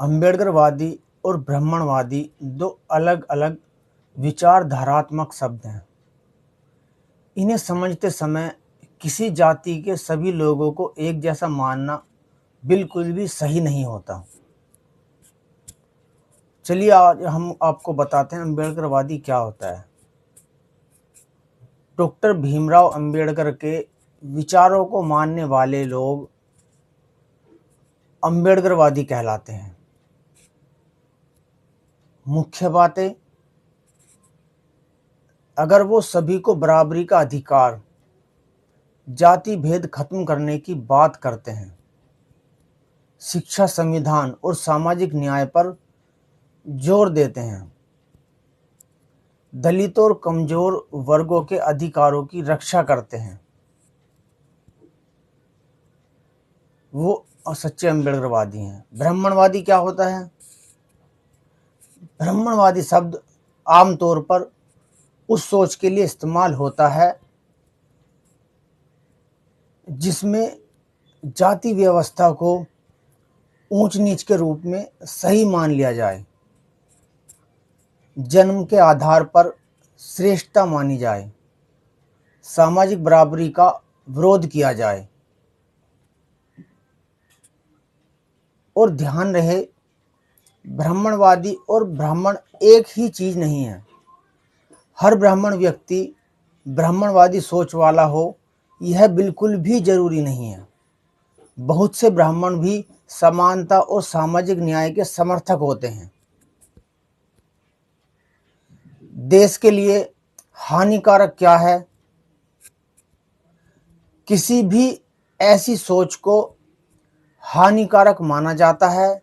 अम्बेडकरवादी और ब्राह्मणवादी दो अलग अलग विचारधारात्मक शब्द हैं। इन्हें समझते समय किसी जाति के सभी लोगों को एक जैसा मानना बिल्कुल भी सही नहीं होता। चलिए आज हम आपको बताते हैं अम्बेडकरवादी क्या होता है। डॉक्टर भीमराव अंबेडकर के विचारों को मानने वाले लोग अम्बेडकरवादी कहलाते हैं। मुख्य बातें, अगर वो सभी को बराबरी का अधिकार, जाति भेद खत्म करने की बात करते हैं, शिक्षा, संविधान और सामाजिक न्याय पर जोर देते हैं, दलितों और कमजोर वर्गों के अधिकारों की रक्षा करते हैं, वो सच्चे अम्बेडकरवादी हैं। ब्राह्मणवादी क्या होता है? ब्राह्मणवादी शब्द आमतौर पर उस सोच के लिए इस्तेमाल होता है जिसमें जाति व्यवस्था को ऊंच नीच के रूप में सही मान लिया जाए, जन्म के आधार पर श्रेष्ठता मानी जाए, सामाजिक बराबरी का विरोध किया जाए। और ध्यान रहे, ब्राह्मणवादी और ब्राह्मण एक ही चीज नहीं है। हर ब्राह्मण व्यक्ति ब्राह्मणवादी सोच वाला हो यह बिल्कुल भी जरूरी नहीं है। बहुत से ब्राह्मण भी समानता और सामाजिक न्याय के समर्थक होते हैं। देश के लिए हानिकारक क्या है? किसी भी ऐसी सोच को हानिकारक माना जाता है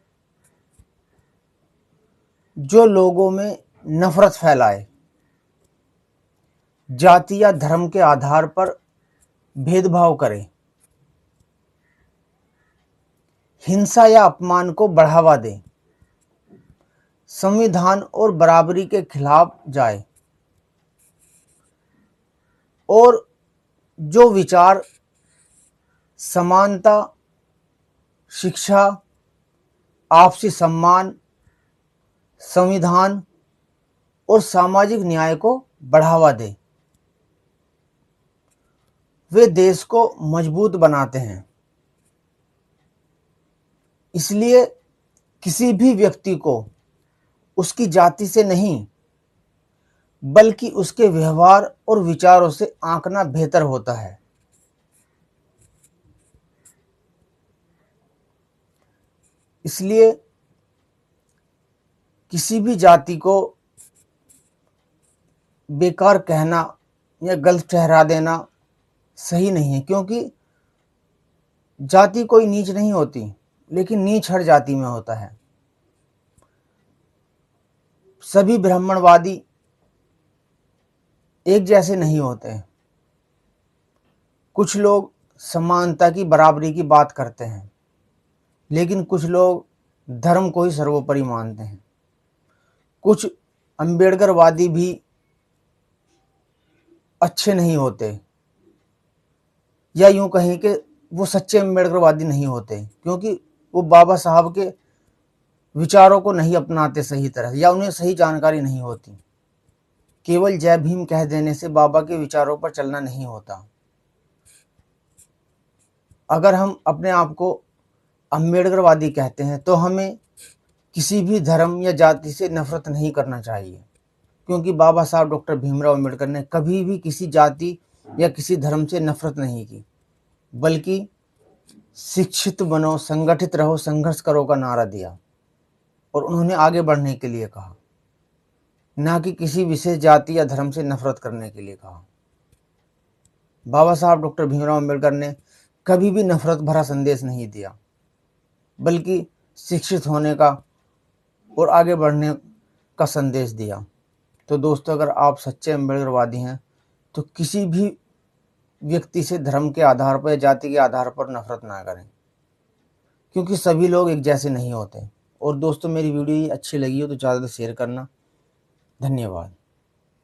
जो लोगों में नफरत फैलाए, जाति या धर्म के आधार पर भेदभाव करे, हिंसा या अपमान को बढ़ावा दे, संविधान और बराबरी के खिलाफ जाए, और जो विचार समानता, शिक्षा, आपसी सम्मान, संविधान और सामाजिक न्याय को बढ़ावा दे, वे देश को मजबूत बनाते हैं। इसलिए किसी भी व्यक्ति को उसकी जाति से नहीं बल्कि उसके व्यवहार और विचारों से आंकना बेहतर होता है। इसलिए किसी भी जाति को बेकार कहना या गलत ठहरा देना सही नहीं है, क्योंकि जाति कोई नीच नहीं होती, लेकिन नीच हर जाति में होता है। सभी ब्राह्मणवादी एक जैसे नहीं होते हैं। कुछ लोग समानता की, बराबरी की बात करते हैं, लेकिन कुछ लोग धर्म को ही सर्वोपरि मानते हैं। कुछ अम्बेडकरवादी भी अच्छे नहीं होते, या यूं कहें कि वो सच्चे अम्बेडकरवादी नहीं होते, क्योंकि वो बाबा साहब के विचारों को नहीं अपनाते सही तरह, या उन्हें सही जानकारी नहीं होती। केवल जय भीम कह देने से बाबा के विचारों पर चलना नहीं होता। अगर हम अपने आप को अम्बेडकरवादी कहते हैं तो हमें किसी भी धर्म या जाति से नफरत नहीं करना चाहिए, क्योंकि बाबा साहब डॉक्टर भीमराव अंबेडकर ने कभी भी किसी जाति या किसी धर्म से नफरत नहीं की, बल्कि शिक्षित बनो, संगठित रहो, संघर्ष करो का नारा दिया, और उन्होंने आगे बढ़ने के लिए कहा, ना कि किसी विशेष जाति या धर्म से नफरत करने के लिए कहा। बाबा साहब डॉक्टर भीमराव अंबेडकर ने कभी भी नफरत भरा संदेश नहीं दिया, बल्कि शिक्षित होने का और आगे बढ़ने का संदेश दिया। तो दोस्तों, अगर आप सच्चे अम्बेडकरवादी हैं तो किसी भी व्यक्ति से धर्म के आधार पर या जाति के आधार पर नफरत ना करें, क्योंकि सभी लोग एक जैसे नहीं होते। और दोस्तों, मेरी वीडियो अच्छी लगी हो तो ज़्यादा से शेयर करना। धन्यवाद।